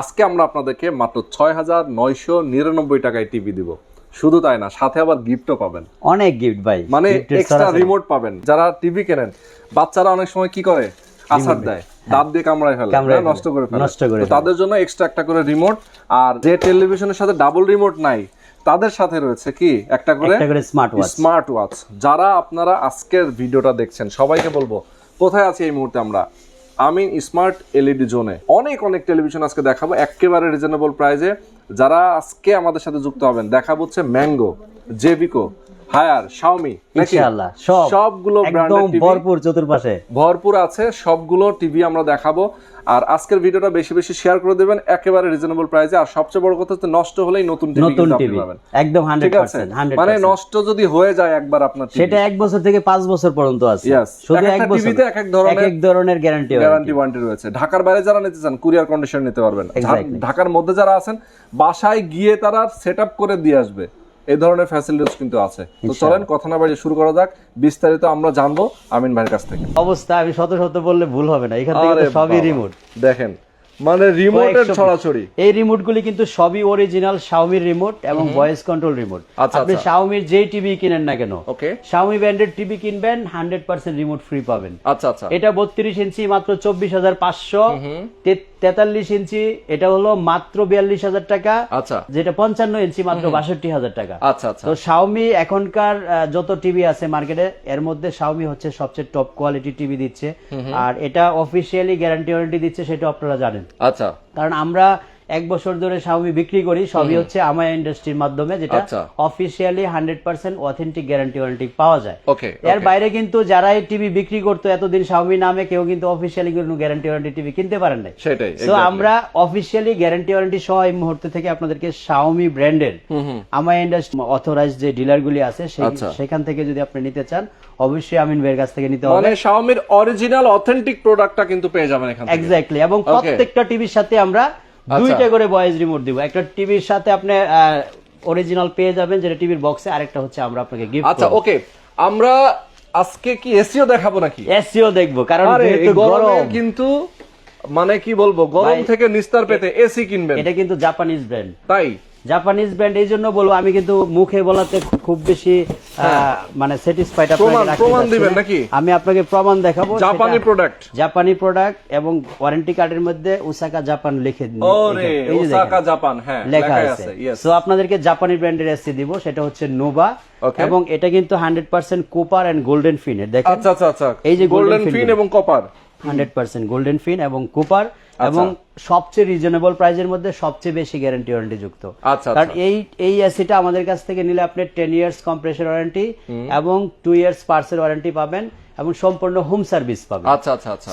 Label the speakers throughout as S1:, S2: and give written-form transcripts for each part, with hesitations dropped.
S1: আজকে আমরা আপনাদেরকে মাত্র ৬,৯৯৯ টাকায় টিভি দিব। শুধু তাই না, সাথে আবার গিফটও পাবেন,
S2: অনেক গিফট ভাই,
S1: মানে এক্সট্রা রিমোট পাবেন। যারা টিভি কেনেন, বাচ্চারা অনেক সময় কি করে, আছাড় দেয়, দাঁত দিয়ে কামড়ায় ফেলে, নষ্ট করে ফেলে, তাদের জন্য এক্সট্রা একটা করে রিমোট। আর যে টেলিভিশনের সাথে ডাবল রিমোট নাই, তাদের সাথে রয়েছে কি একটা করে স্মার্ট ওয়াচ। যারা আপনারা আজকের ভিডিওটা দেখছেন, সবাইকে বলবো, কোথায় আছি এই মুহূর্তে আমরা? আমিন স্মার্ট এলইডি জোনে অনেক টেলিভিশন আজকে দেখাবো একেবারে রিজনেবল প্রাইসে। যারা আজকে আমাদের সাথে যুক্ত হবেন, দেখাবো হচ্ছে ম্যাঙ্গো, জেবিকো, হায়ার, শাওমি,
S2: ইনশাআল্লাহ
S1: সবগুলো ব্র্যান্ডের টিভি
S2: ভরপুর, চতুর্পাশে
S1: ভরপুর আছে, সবগুলো টিভি আমরা দেখাবো। আর আজকের ভিডিওটা বেশি বেশি শেয়ার করে দেবেন একেবারে রিজনেবল প্রাইসে। আর সবচেয়ে বড় কথা হচ্ছে, নষ্ট হলেই নতুন টিভি পাবেন একদম 100%। মানে নষ্ট যদি হয়ে যায় একবার আপনার,
S2: সেটা 1 বছর থেকে 5 বছর পর্যন্ত আছে।
S1: শুধু এক টিভিতে এক
S2: ধরনের গ্যারান্টি
S1: ওয়ারেন্টি রয়েছে। ঢাকার বাইরে যারা নিতে চান, কুরিয়ার কন্ডিশন নিতে পারবেন। ঢাকার মধ্যে যারা আছেন, বাসায় গিয়ে তারা সেটআপ করে দিয়ে আসবে, এই ধরনের ফ্যাসিলিটিস কিন্তু আছে। তো চলেন কথা না বাড়িয়ে শুরু করা যাক। বিস্তারিত আমরা জানবো আমিন ভাইয়ের কাছ থেকে।
S2: অবস্থা আমি শত বললে ভুল হবে না, এখান থেকে তো সবই রিমোট।
S1: দেখেন, মানে রিমোটের ছড়াছড়ি।
S2: এই রিমোটগুলি কিন্তু সবই অরিজিনাল শাওমির রিমোট এবং ভয়েস কন্ট্রোল রিমোট। আপনি শাওমির যেই টিভি কিনেন না কেন, শাওমি ব্র্যান্ডের টিভি কিনবেন, 100% রিমোট ফ্রি পাবেন। এটা 32 ইঞ্চি মাত্র 24,500, 43 ইঞ্চি এটা হলো মাত্র 42,000 টাকা, যেটা 55 ইঞ্চি মাত্র 62,000 টাকা। তো শাওমি এখনকার যত টিভি আছে মার্কেটে, এর মধ্যে শাওমি হচ্ছে সবচেয়ে টপ কোয়ালিটি টিভি দিচ্ছে। আর এটা অফিসিয়ালি গ্যারান্টি ওয়ারেন্টি দিচ্ছে, সেটা আপনারা জানেন। কারণ আমরা 1 বছর ধরে শাওমি বিক্রি করি, সবই হচ্ছে আমায় ইন্ডাস্ট্রির মাধ্যমে, যেটা অফিসিয়ালি 100% অথেন্টিক গ্যারান্টি ওয়ারেন্টি পাওয়া যায়। এর বাইরে কিন্তু যারা এই টিভি বিক্রি করতো এতদিন শাওমি নামে, কেউ কিন্তু অফিসিয়ালি কোনো গ্যারান্টি ওয়ারেন্টি টিভি কিনতে পারেন নাই। তো আমরা অফিসিয়ালি গ্যারান্টি ওয়ারেন্টি সহ এই মুহূর্তে থেকে আপনাদেরকে শাওমি ব্র্যান্ডের আমায় ইন্ডাস্ট্রি অথরাইজড যে ডিলারগুলি আছে, সেখান থেকে যদি আপনি নিতে চান, অবশ্যই আমিন ভাইয়ের কাছ থেকে নিতে হবে।
S1: মানে শাওমির অরিজিনাল অথেন্টিক প্রোডাক্টটা কিন্তু পেয়ে যাবেন এখান থেকে।
S2: এক্স্যাক্টলি। এবং প্রত্যেকটা টিভির সাথে আমরা 2টা করে ভয়েস রিমোট দিব। একটা টিভির সাথে আপনি অরিজিনাল পেয়ে যাবেন, যেটা টিভির বক্সে, আরেকটা হচ্ছে আমরা আপনাকে গিফট করব।
S1: ওকে, আমরা আজকে কি এসিও দেখাবো নাকি?
S2: এসিও দেখবো, কারণ যেহেতু গরম,
S1: কিন্তু মানে কি বলবো, গরম থেকে নিস্তার পেতে এসি কিনবেন।
S2: এটা কিন্তু জাপানিজ ব্র্যান্ড।
S1: তাই
S2: জাপানিজ ব্র্যান্ড, এই জন্য বলবো, আমি কিন্তু মুখে বলাতে খুব বেশি মানে স্যাটিসফাইড।
S1: প্রমাণ দিবেন নাকি?
S2: আমি আপনাকে প্রমাণ দেখাবো।
S1: জাপানি প্রোডাক্ট
S2: এবং ওয়ারেন্টি কার্ডের মধ্যে ওসাকা জাপান লিখে
S1: ওসাকা জাপান
S2: লেখা আছে। সো আপনাদেরকে জাপানি ব্র্যান্ডের এসি দিব, সেটা হচ্ছে নোভা। এবং এটা কিন্তু 100% কপার এন্ড গোল্ডেন ফিন এর। দেখেন, এই যে গোল্ডেন ফিন
S1: এবং কপার,
S2: 100% গোল্ডেন ফিন এবং কপার, এবং সবচেয়ে রিজনেবল প্রাইসের মধ্যে সবচেয়ে বেশি গ্যারান্টি ওয়ারেন্টি যুক্ত। কারণ এই এসিটা আমাদের কাছ থেকে নিলে আপনি 10 ইয়ার্স কম্প্রেসর ওয়ারেন্টি এবং 2 ইয়ার্স পার্সেল ওয়ারেন্টি পাবেন, এবং সম্পূর্ণ হোম সার্ভিস পাবেন।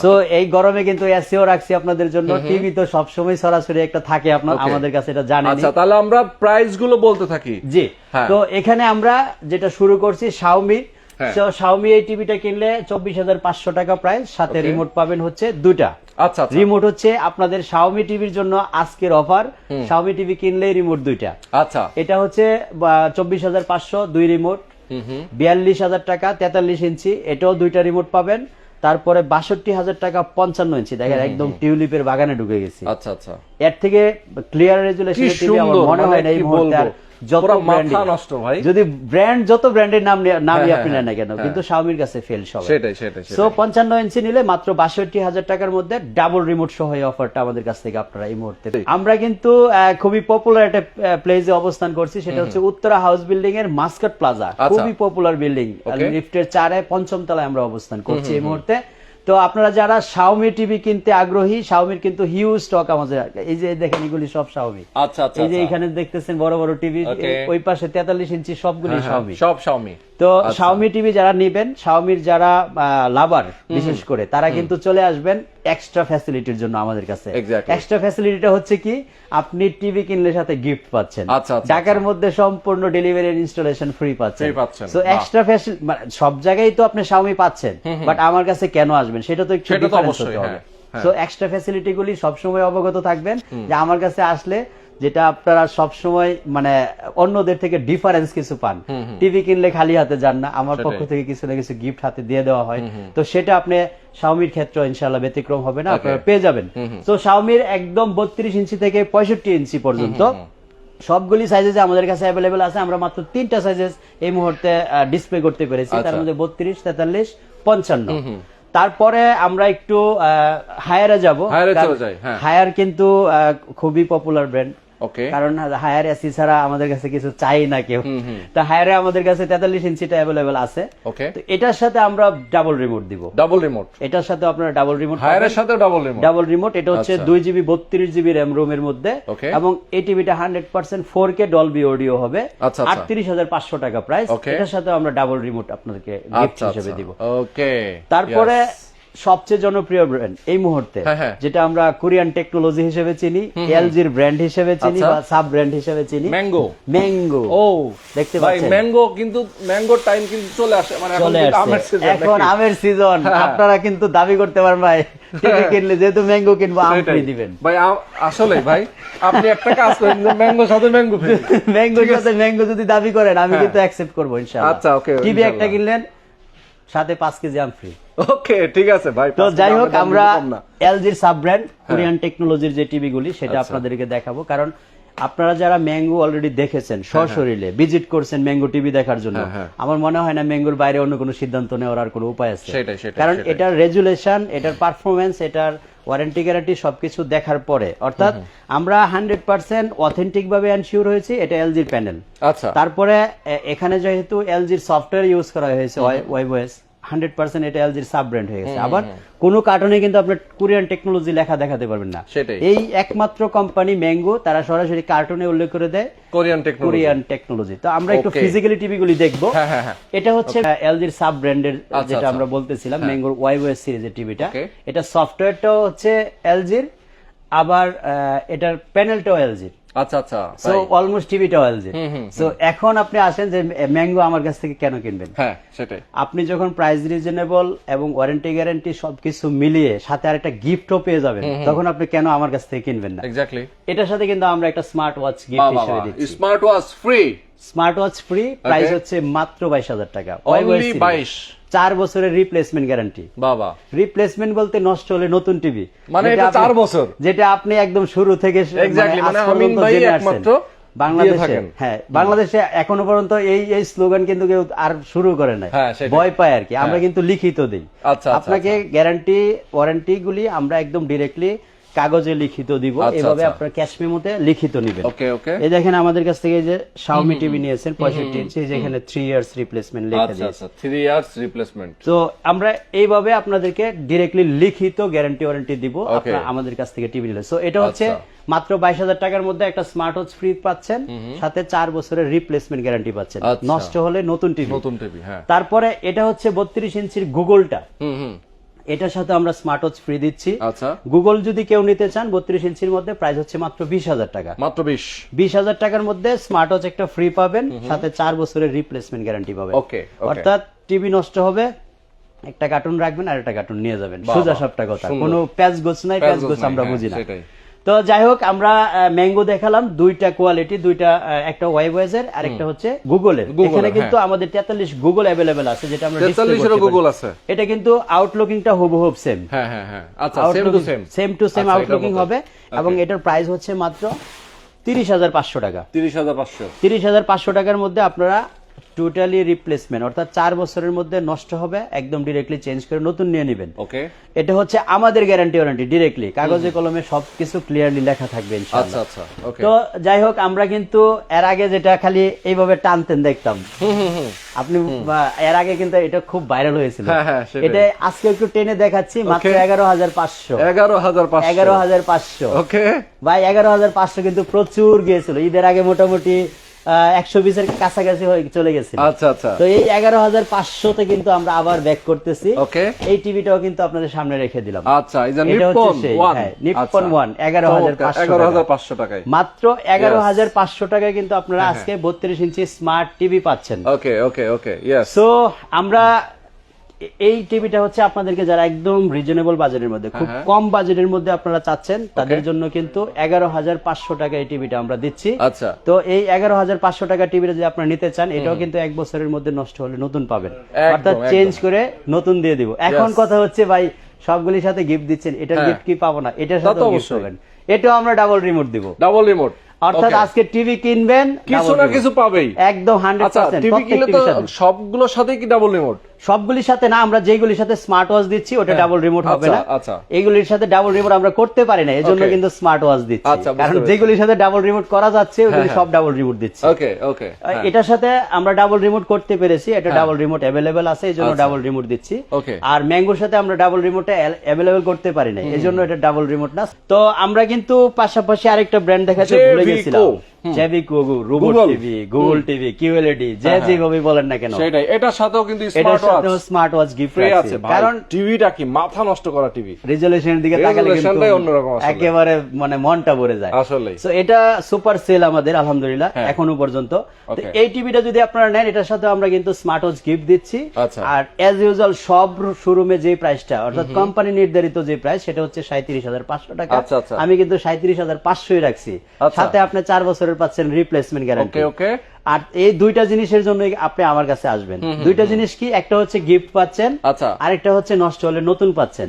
S2: সো এই গরমে কিন্তু এসিও রাখছি আপনাদের জন্য। টিভি তো সবসময় সরাসরি একটা থাকে আপনার, আমাদের কাছে এটা জানেন।
S1: তাহলে আমরা প্রাইস গুলো বলতে থাকি।
S2: জি, তো এখানে আমরা যেটা শুরু করছি শাওমি। শাওমি এই টিভিটা কিনলে 24,500 টাকা প্রাইস, সাথে রিমোট পাবেন হচ্ছে 2টা। রিমোট হচ্ছে আপনাদের শাওমি টিভির জন্য আজকের অফার। শাওমি টিভি কিনলে রিমোট 2টা। এটা হচ্ছে 24,500, 2 রিমোট। 42,000 টাকা 43 ইঞ্চি, এটাও 2টা রিমোট পাবেন। তারপরে 62,000 টাকা 55 ইঞ্চি। দেখেন, একদম টিউলিপের বাগানে ঢুকে গেছি। এর থেকে ক্লিয়ার রেজুলেশনের টিভি আমার মনে হয় না এই মুহূর্তে আর। যদি ব্র্যান্ড যত ব্র্যান্ডের নামই আপনি নেন না কেন, কিন্তু শাওমির কাছে ফেল সব। সো 55 ইঞ্চি নিলে মাত্র 62,000 টাকার মধ্যে ডাবল রিমোট সহ এই অফারটা আমাদের কাছ থেকে আপনারা এই মুহূর্তে। আমরা কিন্তু খুবই পপুলার একটা প্লেসে অবস্থান করছি, সেটা হচ্ছে উত্তরা হাউস বিল্ডিং এর মাস্কাট প্লাজা। খুবই পপুলার বিল্ডিং, লিফটের 4 5ম তলায় আমরা অবস্থান করছি এই মুহূর্তে। তো আপনারা যারা শাওমি টিভি কিনতে আগ্রহী, শাওমির কিন্তু হিউজ স্টক আমাদের। এই যে দেখেন, এগুলি সব শাওমি। এই যে এখানে দেখতেছেন বড় বড় টিভি, ওই পাশে 43 ইঞ্চি, সবগুলি শাওমি, সব শাওমি। তো শাওমি টিভি যারা নিবেন, শাওমির যারা লাভার বিশেষ করে, তারা কিন্তু চলে আসবেন এক্সট্রা ফ্যাসিলিটির জন্য আমাদের কাছে। এক্সট্রা ফ্যাসিলিটিটা হচ্ছে কি, আপনি টিভি কিনলে সাথে গিফট পাচ্ছেন। ঢাকার মধ্যে সম্পূর্ণ ডেলিভারি এন্ড ইনস্টলেশন ফ্রি পাচ্ছেন। সো এক্সট্রা ফ্যাসিলিটি সব জায়গায় তো আপনি শাওমি পাচ্ছেন, বাট আমার কাছে কেন আসবেন সেটা তো একটু ডিফারেন্স হতে হবে। সো এক্সট্রা ফ্যাসিলিটি গুলি সবসময় অবগত থাকবেন যে আমার কাছে আসলে যেটা আপনারা সবসময় মানে অন্যদের থেকে ডিফারেন্স কিছু পান। টিভি কিনলে খালি হাতে যান না, আমার পক্ষ থেকে কিছু না কিছু গিফট হাতে দিয়ে দেওয়া হয়। তো সেটা আপনি শাওমির ক্ষেত্রে ইনশাআল্লাহ ব্যতিক্রম হবে না, আপনারা পেয়ে যাবেন। তো শাওমির একদম 32 ইঞ্চি থেকে 65 ইঞ্চি পর্যন্ত সবগুলি সাইজে আমাদের কাছে অ্যাভেলেবেল আছে। আমরা মাত্র 3টা সাইজেস এই মুহূর্তে ডিসপ্লে করতে পেরেছি, তার মধ্যে 32, 43, 55। তারপরে আমরা একটু হায়ারে যাব। হায়ার কিন্তু খুবই পপুলার ব্র্যান্ড, কারণ হায়ার এসি ছাড়া আমাদের কাছে কিছু চাই না কেউ। তো হায়ারে আমাদের কাছে 43 ইঞ্চিটা অ্যাভেলেবেল আছে। তো এটার সাথে আমরা ডাবল রিমোট দিব।
S1: ডাবল রিমোট,
S2: এটার সাথে আপনারা ডাবল রিমোট,
S1: হায়ারের সাথে ডাবল রিমোট।
S2: এটা হচ্ছে 2GB 32GB র‍্যাম রোমের মধ্যে, এবং এই টিভিটা 100% 4K ডলবি অডিও হবে। 38,500 টাকা প্রাইস। এটার সাথে আমরা ডাবল রিমোট আপনাদেরকে গিফট হিসেবে দিব। তারপরে সবচেয়ে জনপ্রিয় ব্র্যান্ড এই মুহূর্তে, যেটা আমরা কোরিয়ান টেকনোলজি হিসেবে চিনি, এলজির ব্র্যান্ড হিসেবে চিনি বা সাব ব্র্যান্ড হিসেবে চিনি, ম্যাঙ্গো। দেখতে পাচ্ছেন
S1: ম্যাঙ্গো, কিন্তু ম্যাঙ্গোর টাইম কিন্তু চলে আসে, মানে
S2: এখন আমের সিজন। আপনারা কিন্তু দাবি করতে পারেন ভাই টিভি কিনলে যেহেতু ম্যাঙ্গো কিনবো আম ফ্রি দিবেন।
S1: ভাই আসলে ভাই আপনি একটা কাজ করেন, ম্যাঙ্গোর সাথে ম্যাঙ্গো ফ্রি,
S2: ম্যাঙ্গোর সাথে ম্যাঙ্গো যদি দাবি করেন আমি কিন্তু অ্যাকসেপ্ট করব ইনশাআল্লাহ।
S1: আচ্ছা, ওকে।
S2: টিভি একটা কিনলেন সাথে 5 কেজি আম ফ্রি।
S1: ওকে, ঠিক আছে ভাই।
S2: তো যাই হোক, আমরা এলজির সাব ব্র্যান্ড কোরিয়ান টেকনোলজির যে টিভি গুলি সেটা আপনাদেরকে দেখাবো, কারণ আপনারা যারা ম্যাঙ্গো অলরেডি দেখেছেন, সশরীরে ভিজিট করছেন ম্যাঙ্গো টিভি দেখার জন্য, আমার মনে হয় না ম্যাঙ্গোর বাইরে অন্য কোনো সিদ্ধান্ত নেওয়ার আর কোনো উপায় আছে। কারণ এটার রেজুলেশন, এটার পারফরমেন্স, এটার ওয়ারেন্টি গ্যারান্টি সবকিছু দেখার পরে, অর্থাৎ আমরা 100% অথেন্টিক ভাবে এনশিওর হয়েছি এটা এলজির প্যানেল। তারপরে এখানে যেহেতু এলজির সফটওয়্যার ইউজ করা হয়েছে ওয়েবওএস, 100% এটা এলজির সাব ব্র্যান্ড হয়ে গেছে। আবার কোনো কার্টুনে কিন্তু আপনি কোরিয়ান টেকনোলজি লেখা দেখাতে পারবেন না। এই একমাত্র কোম্পানি ম্যাঙ্গো, তারা সরাসরি কার্টুনে উল্লেখ করে দেয় কোরিয়ান টেকনোলজি। তো আমরা একটু ফিজিক্যালি টিভি গুলি দেখবো। এটা হচ্ছে এলজির সাব ব্র্যান্ডের, যেটা আমরা বলতেছিলাম ম্যাঙ্গোর ওয়াইওএস সিরিজের টিভিটা। এটা সফটওয়্যারটাও হচ্ছে এলজির, আবার এটার প্যানেলটাও এলজির। সো অলমোস্ট টিভিটাও এলজির। সো এখন আপনি আসেন যে ম্যাঙ্গো আমার কাছ থেকে কেন কিনবেন? আপনি যখন প্রাইস রিজনেবল এবং ওয়ারেন্টি গ্যারান্টি সবকিছু মিলিয়ে সাথে আরেকটা গিফটও পেয়ে যাবেন, তখন আপনি কেন আমার কাছ থেকে কিনবেন না? এটার সাথে কিন্তু আমরা একটা স্মার্ট ওয়াচ গিফট হিসেবে দিচ্ছি। স্মার্ট ওয়াচ ফ্রি, প্রাইস হচ্ছে মাত্র 22,000 টাকা। 4 বছরের রিপ্লেসমেন্ট গ্যারান্টি। রিপ্লেসমেন্ট বলতে নষ্ট হলে নতুন টিভি,
S1: মানে এটা 4 বছর,
S2: যেটা আপনি একদম শুরু থেকে বাংলাদেশে এখনো পর্যন্ত এই স্লোগান কিন্তু কেউ আর শুরু করে নাই, ভয় পায় আর কি। আমরা কিন্তু লিখিত দিই আপনাকে, গ্যারান্টি ওয়ারেন্টি গুলি আমরা একদম ডিরেক্টলি কাগজে লিখিত দিব, এভাবে আপনার ক্যাশ মেমোতে লিখিত নেবেন। এই দেখেন আমাদের কাছ থেকে যে শাওমি টিভি নিয়েছেন 65 ইঞ্চি, যেখানে 3 ইয়ার্স রিপ্লেসমেন্ট লেখা দিয়েছে।
S1: 3 ইয়ার্স রিপ্লেসমেন্ট।
S2: তো আমরা এইভাবে আপনাদেরকে ডিরেক্টলি লিখিত গ্যারান্টি ওয়ারেন্টি দিব আপনারা আমাদের কাছ থেকে টিভি নিলে। সো এটা হচ্ছে মাত্র 22,000 টাকার মধ্যে একটা স্মার্ট ওয়াচ ফ্রি পাচ্ছেন, সাথে 4 বছরের রিপ্লেসমেন্ট গ্যারান্টি পাচ্ছেন, নষ্ট হলে নতুন টিভি। তারপরে এটা হচ্ছে 32 ইঞ্চির গুগলটা, এটার সাথে আমরা স্মার্ট ওয়াচ ফ্রি দিচ্ছি। গুগল যদি কেউ নিতে চান 32 ইঞ্চির মধ্যে, প্রাইস হচ্ছে মাত্র 20,000 টাকা।
S1: মাত্র
S2: 20,000 টাকার মধ্যে স্মার্ট ওয়াচ একটা ফ্রি পাবেন, সাথে 4 বছরের রিপ্লেসমেন্ট গ্যারান্টি পাবেন। অর্থাৎ টিভি নষ্ট হবে, একটা কার্টুন রাখবেন আর একটা কার্টুন নিয়ে যাবেন, সোজা সবটা কথা, কোনো প্যাচ গোছ নাই। প্যাচ গোছ আমরা বুঝি না। তো যাই হোক, আমরা ম্যাঙ্গো দেখালাম দুইটা কোয়ালিটি, দুইটা, একটা ওয়েবওয়েজের আর একটা হচ্ছে গুগলের। এখানে কিন্তু আমাদের 43 গুগল अवेलेबल আছে, যেটা আমরা ডিসপ্লে করতে
S1: গুগল আছে।
S2: এটা কিন্তু আউটলুকিংটা হুবহু সেম।
S1: আচ্ছা,
S2: সেম টু সেম আউটলুকিং হবে, এবং এটার প্রাইস হচ্ছে মাত্র 30,500 টাকা। 30,500 টাকার মধ্যে আপনারা টোটালি রিপ্লেসমেন্ট, অর্থাৎ 4 বছরের মধ্যে নষ্ট হবে, একদম ডিরেক্টলি চেঞ্জ করে নতুন নিয়ে নেবেন। এটা হচ্ছে আমাদের গ্যারান্টি ওয়ারেন্টি, ডিরেক্টলি কাগজে কলমে সবকিছু ক্লিয়ারলি লেখা থাকবে ইনশাআল্লাহ। তো যাই হোক, আমরা কিন্তু এর আগে যেটা খালি এইভাবে টানতেন দেখতাম, আপনি এর আগে কিন্তু এটা খুব ভাইরাল হয়েছিল, এটা আজকে একটু টেনে দেখাচ্ছি, মাত্র 11,500। 11,500 ভাই, 11,500 কিন্তু প্রচুর গিয়েছিল ঈদের আগে, মোটামুটি 120 এর কাছাকাছি চলে গেছে। তো এই 11,500 কিন্তু আমরা আবার ব্যাক করতেছি। এই টিভিটাও কিন্তু আপনাদের সামনে রেখে দিলাম। নিপ্পন 1 11,500 টাকায়, মাত্র 11,500 টাকায় কিন্তু আপনারা আজকে 32 ইঞ্চি স্মার্ট টিভি পাচ্ছেন। সো আমরা এই টিভিটা হচ্ছে আপনাদেরকে যারা একদম রিজনেবল বাজেটের মধ্যে, খুব কম বাজেটের মধ্যে আপনারা চাচ্ছেন, তাদের জন্য কিন্তু 11,500 টাকা এই টিভিটা আমরা দিচ্ছি।
S1: আচ্ছা,
S2: তো এই 11,500 টাকা টিভিটা যদি আপনারা নিতে চান, এটাও কিন্তু 1 বছরের মধ্যে নষ্ট হলে নতুন পাবেন, অর্থাৎ চেঞ্জ করে নতুন দিয়ে দিব। এখন কথা হচ্ছে ভাই, সবগুলির সাথে গিফট দিচ্ছেন, এটার গিফট কি পাবো না? এটার সাথে গিফট পাবেন, এটাও আমরা ডাবল রিমোট দিব।
S1: ডাবল রিমোট,
S2: অর্থাৎ আজকে টিভি কিনবেন,
S1: কিছু না কিছু পাবেই
S2: একদম 100%।
S1: টিভি কিনলে তো সবগুলোর সাথে কি ডাবল রিমোট?
S2: সবগুলির সাথে না, আমরা যেগুলির সাথে স্মার্ট ওয়াচ দিচ্ছি ওটা ডাবল রিমোট হবে না।
S1: আচ্ছা,
S2: এইগুলির সাথে ডাবল রিমোট আমরা করতে পারি না, এজন্য কিন্তু স্মার্ট ওয়াচ দিচ্ছি। কারণ যেগুলির সাথে ডাবল রিমোট করা যাচ্ছে ওগুলি সব ডাবল রিমোট দিচ্ছি।
S1: ওকে ওকে,
S2: এটার সাথে আমরা ডাবল রিমোট করতে পেরেছি, এটা ডাবল রিমোট अवेलेबल আছে, এজন্য ডাবল রিমোট দিচ্ছি। আর ম্যাঙ্গোর সাথে আমরা ডাবল রিমোটে अवेलेबल করতে পারি না, এজন্য এটা ডাবল রিমোট না। তো আমরা কিন্তু পাশাপাশি আরেকটা ব্র্যান্ড দেখাতে ভুলে গেছিলাম, জেভিকো, robot TV, Google TV, QLED, যেভাবে বলেন না কেন,
S1: সেটাই এটার সাথেও কিন্তু
S2: স্মার্ট ওয়াচ গিফট আছে।
S1: কারণ টিভিটা কি মাথা নষ্ট করা টিভি,
S2: রেজোলিউশনের দিকে তাকালে কিন্তু
S1: অন্যরকম,
S2: একেবারে মানে মনটা ভরে যায়
S1: আসলে।
S2: সো এটা সুপার সেল আমাদের আলহামদুলিল্লাহ এখনো পর্যন্ত। তো এই টিভিটা যদি আপনারা নেন, এটার সাথে আমরা কিন্তু স্মার্ট ওয়াচ গিফট দিচ্ছি। আর এজ ইউজুয়াল সব শোরুমে যে প্রাইসটা, অর্থাৎ কোম্পানি নির্ধারিত যে প্রাইস, সেটা হচ্ছে 37,500 টাকা। আমি কিন্তু 37,500 রাখছি, সাথে আপনি 4 বছরের পাচ্ছেন রিপ্লেসমেন্ট গ্যারান্টি।
S1: ওকে,
S2: আর এই দুইটা জিনিসের জন্য আপনি আমার কাছে আসবেন। দুইটা জিনিস কি, একটা হচ্ছে গিফট পাচ্ছেন, আরেকটা হচ্ছে নষ্ট হলে নতুন পাচ্ছেন।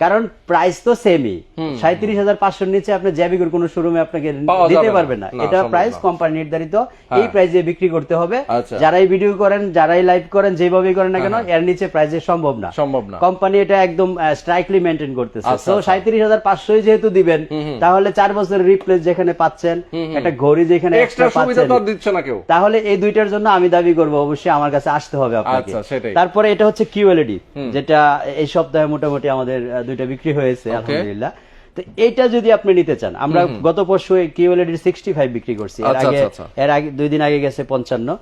S2: কারণ প্রাইস তো সেমই, 37,500 নিচে আপনি জ্যাবিকোর কোন শোরুমে আপনাকে দিতে পারবেন না। এটা প্রাইস কোম্পানি নির্ধারিত, এই প্রাইসে বিক্রি করতে হবে। যারাই ভিডিও করেন, যারাই লাইভ করেন, যেভাবেই করেন না কেন, এর নিচে প্রাইসে সম্ভব না। কোম্পানি এটা একদম স্ট্রাইকলি মেইনটেইন করতেছে। তো 37,500 যেহেতু দিবেন, তাহলে 4 বছরের রিপ্লেস যেখানে পাচ্ছেন, একটা ঘড়ি যেখানে এক্সট্রা পাচ্ছেন,
S1: দিচ্ছে না কেউ,
S2: তাহলে এই দুইটার জন্য আমি দাবি করব অবশ্যই আমার কাছে আসতে হবে আপনাকে। তারপরে এটা হচ্ছে কিউএলইডি, যেটা এই সপ্তাহে মোটামুটি আমাদের দুইটা বিক্রি হয়েছে আলহামদুলিল্লাহ। তো এটা যদি আপনি নিতে চান, আমরা গত পরশু কিউএলইডি 65 বিক্রি করছি, এর আগে 2 দিন আগে গেছে 55।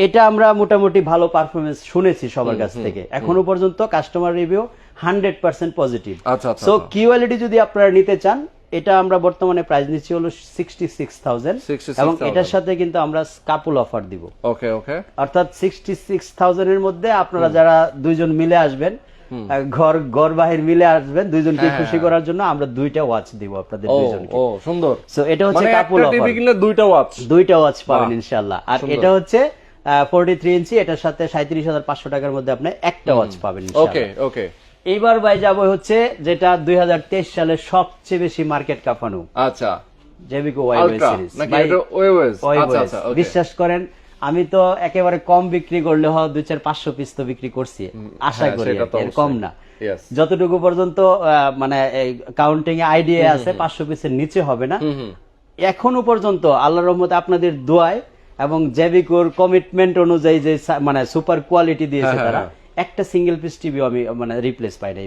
S2: এটা আমরা মোটামুটি ভালো পারফরমেন্স শুনেছি সবার কাছ থেকে, এখনো পর্যন্ত customer review 100% positive. So QLED যদি আপনারা নিতে চান, এটা আমরা বর্তমানে প্রাইস নিচ্ছি হলো 66,000, এবং এটার সাথে কিন্তু আমরা কাপল অফার দিব।
S1: ওকে ওকে,
S2: অর্থাৎ 66,000 এর মধ্যে আপনারা যারা দুইজন মিলে আসবেন, ঘর বাহির মিলে আসবেন, দুইজনকে খুশি করার জন্য আমরা 2টা ওয়াচ দিব আপনাদের দুইজনকে।
S1: ও সুন্দর।
S2: সো এটা হচ্ছে কাপল অফার,
S1: টিভি কিনলে 2টা ওয়াচ
S2: পাবেন ইনশাআল্লাহ। আর এটা হচ্ছে 43 ইঞ্চি, এটার সাথে 37,500 টাকার মধ্যে আপনি একটা ওয়াচ পাবেন ইনশাআল্লাহ।
S1: ওকে ওকে।
S2: এইবার ভাই যাব হচ্ছে যেটা 2023 সালে সবচেয়ে বেশি মার্কেট কাঁপানো,
S1: আচ্ছা,
S2: জেভিকো ওয়াইওএস সিরিজ। বিশ্বাস করেন, আমি তো একেবারে কম বিক্রি করলে হয় 200-500 পিস তো বিক্রি করছি, আশা করি এর কম না। যতটুকু পর্যন্ত মানে কাউন্টিং এ আইডিয়া আছে, 500 পিসের নিচে হবে না। এখনো পর্যন্ত আল্লাহর রহমতে আপনাদের দোয়ায় এবং জেভিকোর কমিটমেন্ট অনুযায়ী যে মানে সুপার কোয়ালিটি দিয়েছে তারা, একটা সিঙ্গেল পিস টিভি আমি মানে রিপ্লেস পাই নাই,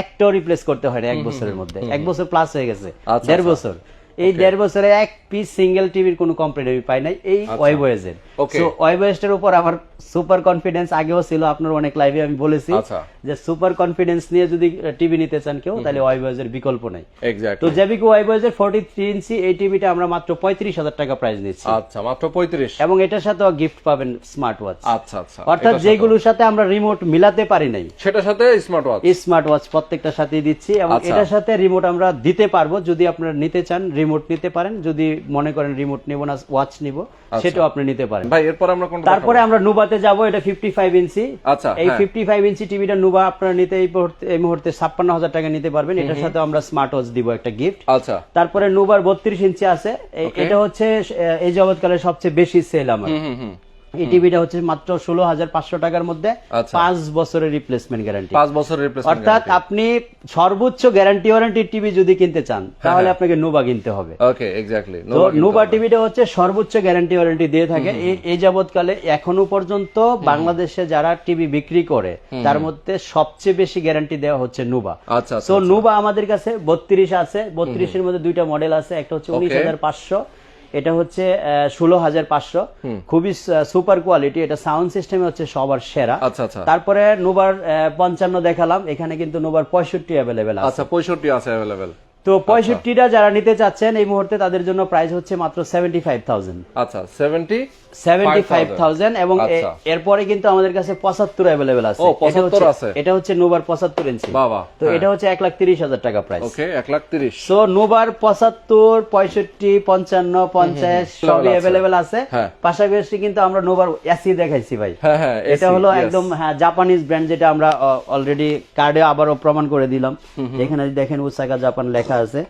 S2: একটাও রিপ্লেস করতে হয় না 1 বছরের মধ্যে। 1 বছর প্লাস হয়ে গেছে, 1.5 বছর। এই 1.5 বছরে এক পিস সিঙ্গেল টিভির কোনো কমপ্লেইন্ট আমি পাই নাই এই ওয়াইওএস এর। সো ওয়াইওএস এর উপর আমার সুপার কনফিডেন্স আগেও ছিল, আপনার অনেক লাইভে আমি বলেছি যে সুপার কনফিডেন্স নিয়ে যদি টিভি নিতে চান কেউ, তাহলে ওয়াইওএস এর বিকল্প নাই। তো জেভিকো ওয়াইওএস এর 43 ইঞ্চি এই টিভিটা আমরা মাত্র 35,000 টাকা প্রাইস নিচ্ছি।
S1: আচ্ছা, মাত্র 35, এবং
S2: এটার সাথে গিফট পাবেন স্মার্ট ওয়াচ।
S1: আচ্ছা আচ্ছা,
S2: অর্থাৎ যেগুলোর সাথে আমরা রিমোট মিলাতে পারি নাই,
S1: সেটার সাথে স্মার্ট ওয়াচ
S2: প্রত্যেকটার সাথেই দিচ্ছি, এবং এটার সাথে রিমোট আমরা দিতে পারবো। যদি আপনারা নিতে চান রিমোট নিতে পারেন, যদি মনে করেন রিমোট নিব না ওয়াচ নিব, সেটাও আপনি নিতে পারেন।
S1: ভাই এরপর আমরা কোনটা?
S2: তারপরে আমরা নুবাতে যাব, এটা 55 ইঞ্চি। আচ্ছা, এই 55 ইঞ্চি টিভিটা নুবা আপনারা নিতে এই মুহূর্তে 56,000 টাকা নিতে পারবেন। এটার সাথে আমরা স্মার্ট ওয়াচ দিব একটা গিফট। আচ্ছা, তারপরে নুবার 32 ইঞ্চি আছে, এটা হচ্ছে এই জগৎকালের সবচেয়ে বেশি সেল আমার। এই টিভিটা হচ্ছে মাত্র 16,500 টাকার মধ্যে 5 বছরের রিপ্লেসমেন্ট গ্যারান্টি।
S1: 5 বছরের রিপ্লেসমেন্ট,
S2: অর্থাৎ আপনি সর্বোচ্চ গ্যারান্টি ওয়ারেন্টি টিভি যদি কিনতে চান, তাহলে আপনাকে নুবা কিনতে হবে।
S1: ওকে, এক্স্যাক্টলি।
S2: তো নুবা টিভিটা হচ্ছে সর্বোচ্চ গ্যারান্টি ওয়ারেন্টি দিয়ে থাকে। এই যাবতকালে এখনো পর্যন্ত বাংলাদেশে যারা টিভি বিক্রি করে, তার মধ্যে সবচেয়ে বেশি গ্যারান্টি দেওয়া হচ্ছে নুবা। আচ্ছা, তো নুবা আমাদের কাছে 32 আছে। 32 এর মধ্যে 2টা মডেল আছে, একটা হচ্ছে 19,500, এটা হচ্ছে 16,500, খুবই সুপার কোয়ালিটি। এটা সাউন্ড সিস্টেমে হচ্ছে সবার সেরা। আচ্ছা আচ্ছা। তারপরে নোভার 55 দেখালাম, এখানে কিন্তু নোভার 65 अवेलेबल আছে।
S1: আচ্ছা, 65 আছে अवेलेबल।
S2: তো 65টা যারা নিতে চাচ্ছেন এই মুহূর্তে তাদের জন্য প্রাইস হচ্ছে মাত্র 75,000।
S1: আচ্ছা
S2: 75,000 এবং এরপরে কিন্তু আমাদের কাছে 75 अवेलेबल আছে। এটা হচ্ছে নোভার 75 ইঞ্চি। তো এটা হচ্ছে 1,30,000 টাকা প্রাইস।
S1: ওকে 1,30,000।
S2: সো নোভার 75, 65, 55, 50 সবই अवेलेबल আছে। পাশাপাশি কিন্তু আমরা নোভার এসি দেখাইছি ভাই। এটা হলো একদম জাপানিজ ব্র্যান্ড, যেটা আমরা অলরেডি কার্ডে আবারও প্রমাণ করে দিলাম। এখানে দেখেন ওসাকা জাপান লেখা আছে।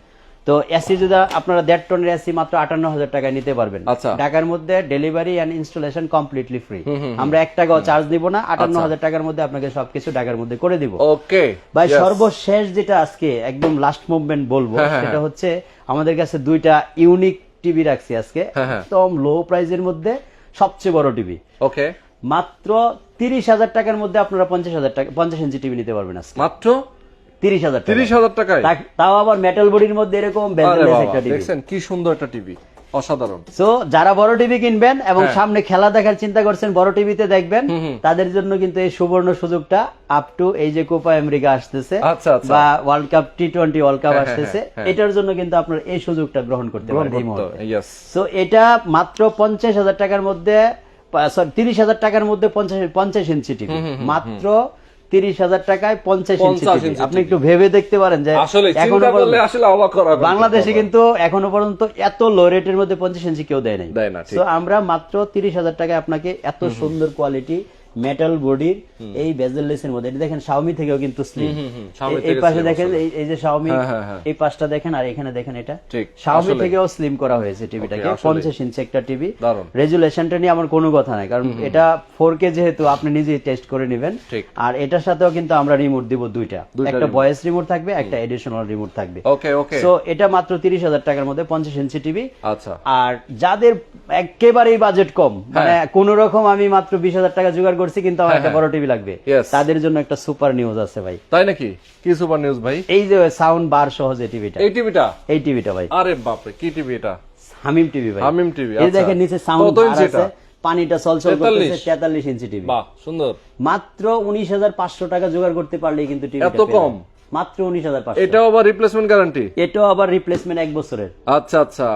S2: তো এসি যদি আপনারা 1.5 টনের এসি মাত্র 58,000 টাকায় নিতে পারবেন। ঢাকার মধ্যে delivery and installation completely free. আমরা 1 টাকাও চার্জ দিব না। 58,000 টাকার মধ্যে আপনাকে সবকিছু ঢাকার মধ্যে করে দিব।
S1: ওকে
S2: ভাই সর্বশেষ যেটা আজকে একদম লাস্ট মুভমেন্ট বলবো সেটা হচ্ছে আমাদের কাছে দুইটা ইউনিক টিভি রাখছি আজকে, একদম লো প্রাইসের মধ্যে সবচেয়ে বড় টিভি।
S1: ওকে
S2: মাত্র 30,000 টাকার মধ্যে আপনারা 50,000 টাকা 50 ইঞ্চি টিভি নিতে পারবেন আজকে
S1: মাত্র
S2: 30,000
S1: টাকায়।
S2: তাও আবার মেটাল বডির মধ্যে এরকম বেজলেস একটা টিভি।
S1: দেখছেন কি সুন্দর একটা টিভি, অসাধারণ।
S2: সো যারা বড় টিভি কিনবেন এবং সামনে খেলা দেখার চিন্তা করছেন, বড় টিভিতে দেখবেন, তাদের জন্য কিন্তু এই সুবর্ণ সুযোগটা আপ টু এই যে কোপা আমেরিকা আসতেছে বা world cup T20 world cup আসতেছে, এটার জন্য কিন্তু আপনারা এই সুযোগটা গ্রহণ করতে পারেন এই মুহূর্তে। সো এটা মাত্র 50,000 টাকার মধ্যে, সরি 30,000 টাকার মধ্যে 50 ইঞ্চি টিভি, মাত্র 30,000 টাকায় 50 ইঞ্চি টিভি। আপনি একটু ভেবে দেখতে পারেন যে এখনো বাংলাদেশে কিন্তু এখনো পর্যন্ত এত লো রেটের মধ্যে 50 ইঞ্চি কেউ দেয় নাই। তো আমরা মাত্র 30,000 টাকায় আপনাকে এত সুন্দর কোয়ালিটি মেটাল বডির এই বেজেললেসের মধ্যে, এটা দেখেন শাওমি থেকেও কিন্তু স্লিম। এই পাশে দেখেন এই যে শাওমি, এই পাশটা দেখেন আর এখানে দেখেন, এটা শাওমি থেকেও স্লিম করা হয়েছে টিভিটাকে। 50 ইঞ্চি একটা টিভি। রেজুলেশনটা নিয়ে আমার কোনো কথা নাই, কারণ এটা 4K যেহেতু আপনি নিজেই টেস্ট করে নেবেন। আর এটার সাথেও কিন্তু আমরা রিমোট দিব দুইটা, একটা ভয়েস রিমোট থাকবে, একটা এডিশনাল রিমোট থাকবে। সো এটা মাত্র 30,000 টাকার মধ্যে 50 ইঞ্চি টিভি। আর যাদের একেবারেই বাজেট কম, মানে কোন রকম আমি মাত্র 20,000 টাকা জোগাড় করছি কিন্তু আমার একটা বড় টিভি লাগবে, তাদের জন্য একটা সুপার নিউজ আছে ভাই।
S1: তাই নাকি? কি সুপার নিউজ ভাই?
S2: এই যে সাউন্ড বার সহ যে টিভিটা, এই টিভিটা ভাই।
S1: আরে বাপ রে, কি টিভি এটা?
S2: হামিম টিভি ভাই।
S1: হামিম টিভি।
S2: এই দেখেন নিচে সাউন্ড বার আছে, পানিটা চলচল করতেছে। 43 ইঞ্চি টিভি।
S1: বাহ সুন্দর।
S2: মাত্র 19,500 টাকা জোগাড় করতে পারলেই কিন্তু টিভিটা
S1: এত কম,
S2: মাত্র 19,500।
S1: এটাও আবার রিপ্লেসমেন্ট গ্যারান্টি? এটাও
S2: আবার রিপ্লেসমেন্ট 1 বছরের।
S1: আচ্ছা আচ্ছা,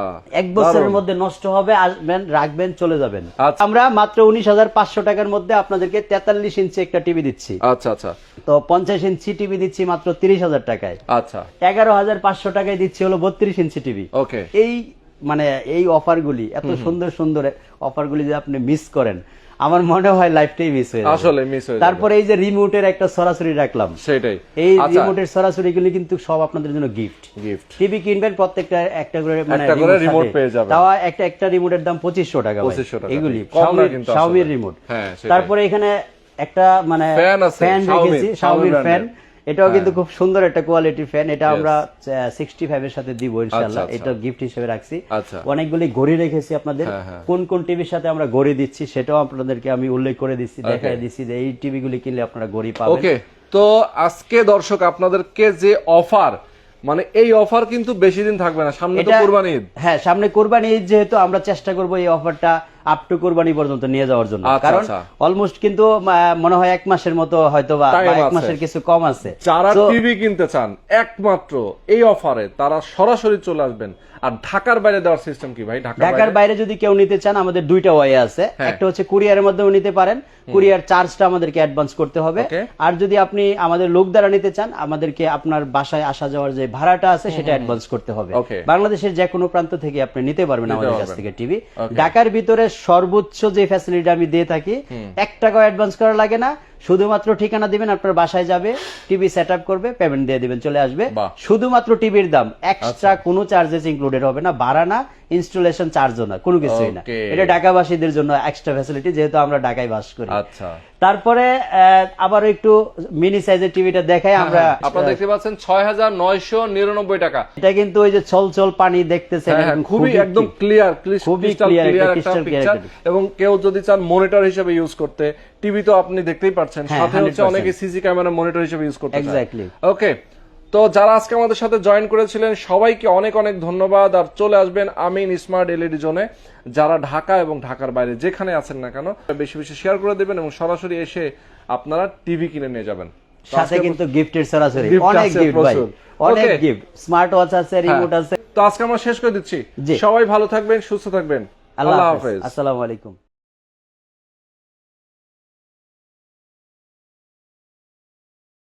S2: 1 বছরের মধ্যে নষ্ট হবে, আসবেন রাখবেন চলে যাবেন। আমরা মাত্র 19,500 টাকার মধ্যে আপনাদেরকে 43 ইঞ্চি একটা টিভি দিচ্ছি।
S1: আচ্ছা আচ্ছা।
S2: তো 50 ইঞ্চি টিভি দিচ্ছি মাত্র 30,000 টাকায়।
S1: আচ্ছা।
S2: 11,500 টাকায় দিচ্ছি হলো 32 ইঞ্চি টিভি।
S1: ওকে।
S2: এই মানে এই অফারগুলি, এত সুন্দর সুন্দর অফারগুলি যদি আপনি মিস করেন, আমার মনে হয় লাইফটাই মিস হয়ে যাবে।
S1: আসলে মিস হয়ে যাবে।
S2: তারপরে এই যে রিমোটের একটা সরাসরি রাখলাম,
S1: সেটাই।
S2: এই রিমোটের সরাসরি গুলি কিন্তু সব আপনাদের জন্য গিফট। টিভি কিনবেন প্রত্যেকটা একটা করে মানে
S1: রিমোট পেয়ে যাবেন।
S2: তাও একটা রিমোটের দাম 2500 টাকা।
S1: 2500 টাকা।
S2: এগুলি শাওমির রিমোট। তারপরে এখানে একটা মানে ফ্যান রেখেছি, শাওমির ফ্যান। এটাও কিন্তু খুব সুন্দর একটা কোয়ালিটির ফ্যান। এটা আমরা 65 এর সাথে দিব ইনশাআল্লাহ। এটা গিফট হিসেবে রাখছি। অনেকগুলি ঘড়ি রেখেছি আপনাদের। কোন কোন টিভির সাথে আমরা ঘড়ি দিচ্ছি সেটাও আপনাদেরকে আমি উল্লেখ করে দিচ্ছি, দেখাই দিচ্ছি যে এই টিভি গুলি কিনলে আপনারা ঘড়ি পাবেন।
S1: ওকে। তো আজকে দর্শক আপনাদেরকে যে অফার, মানে এই অফার কিন্তু বেশি দিন থাকবে না, সামনে তো কুরবানি ঈদ।
S2: হ্যাঁ, সামনে কুরবানি ঈদ, যেহেতু আমরা চেষ্টা করব এই অফারটা আপ টু কুরবানি পর্যন্ত নিয়ে যাওয়ার জন্য। কারণ অলমোস্ট কিন্তু মনে হয় 1 মাসের মতো হয়তো বা 1 মাসের কিছু কম আছে।
S1: যারা টিভি কিনতে চান একমাত্র এই অফারে তারা সরাসরি চলে আসবেন। আর ঢাকার বাইরে দেওয়ার সিস্টেম কি ভাই?
S2: ঢাকার বাইরে যদি কেউ নিতে চান, আমাদের দুইটা ওয়ে আছে। একটা হচ্ছে কুরিয়ারের মাধ্যমে নিতে পারেন, কুরিয়ার চার্জটা আমাদেরকে অ্যাডভান্স করতে হবে। আর যদি আপনি আমাদের লোক দ্বারা নিতে চান, আমাদেরকে আপনার বাসায় আসা যাওয়ার যে ভাড়াটা আছে সেটা অ্যাডভান্স করতে হবে। বাংলাদেশের যে কোনো প্রান্ত থেকে আপনি নিতে পারবেন আমাদের কাছ থেকে টিভি। ঢাকার ভিতরে সর্বোচ্চ যে ফ্যাসিলিটি আমি দিয়ে থাকি, 1 টাকাও অ্যাডভান্স করা লাগে না। শুধুমাত্র ঠিকানা দিবেন, আপনার বাসায় যাবে, টিভি সেট আপ করবে, পেমেন্ট দিয়ে দিবেন, চলে আসবে। শুধুমাত্র টিভির দাম, এক্সট্রা কোনো চার্জেস ইনক্লুডেড হবে না, ভাড়া না, ইনস্টলেশন চার্জও না, কোনো কিছুই না। এটা ঢাকাবাসীদের জন্য এক্সট্রা ফ্যাসিলিটি, যেহেতু আমরা ঢাকায় বাস করি।
S1: আচ্ছা।
S2: তারপরে আবার একটু মিনি সাইজের টিভিটা দেখাই আমরা।
S1: আপনারা দেখতে পাচ্ছেন 6,999 টাকা।
S2: এটা কিন্তু ওই যে ছলছল পানি দেখতেছেন,
S1: খুবই একদম ক্লিয়ার, খুবই ক্লিয়ার একটা পিকচার। এবং কেউ যদি চান মনিটর হিসেবে ইউজ করতে, টিভি তো আপনি দেখতেই পাচ্ছেন, সাথে হচ্ছে অনেকে সিসি ক্যামেরা মনিটর হিসেবে ইউজ করতে চায়।
S2: এক্স্যাক্টলি।
S1: ওকে। তো যারা আজকে আমাদের সাথে জয়েন করেছিলেন সবাইকে অনেক অনেক ধন্যবাদ। আর চলে আসবেন আমিন স্মার্ট এলইডি জোনে। যারা ঢাকা এবং ঢাকার বাইরে যেখানে আছেন না কেন, বেশি বেশি শেয়ার করে দেবেন এবং সরাসরি এসে আপনারা টিভি কিনে নিয়ে যাবেন।
S2: সাথে কিন্তু গিফটের সরাসরি
S1: Gift
S2: অনেক
S1: আছে
S2: গিফট ভাই,
S1: প্রচুর।
S2: অনেক
S1: Okay.
S2: গিফট, স্মার্ট ওয়াচ আছে, রিমোট আছে।
S1: তো আজকে আমরা শেষ করে দিচ্ছি।
S2: জি।
S1: সবাই ভালো থাকবেন, সুস্থ থাকবেন।
S2: আল্লাহ
S1: আল্লাহ
S2: হাফেজ,
S1: হাফেজ।
S2: আসসালামু আলাইকুম।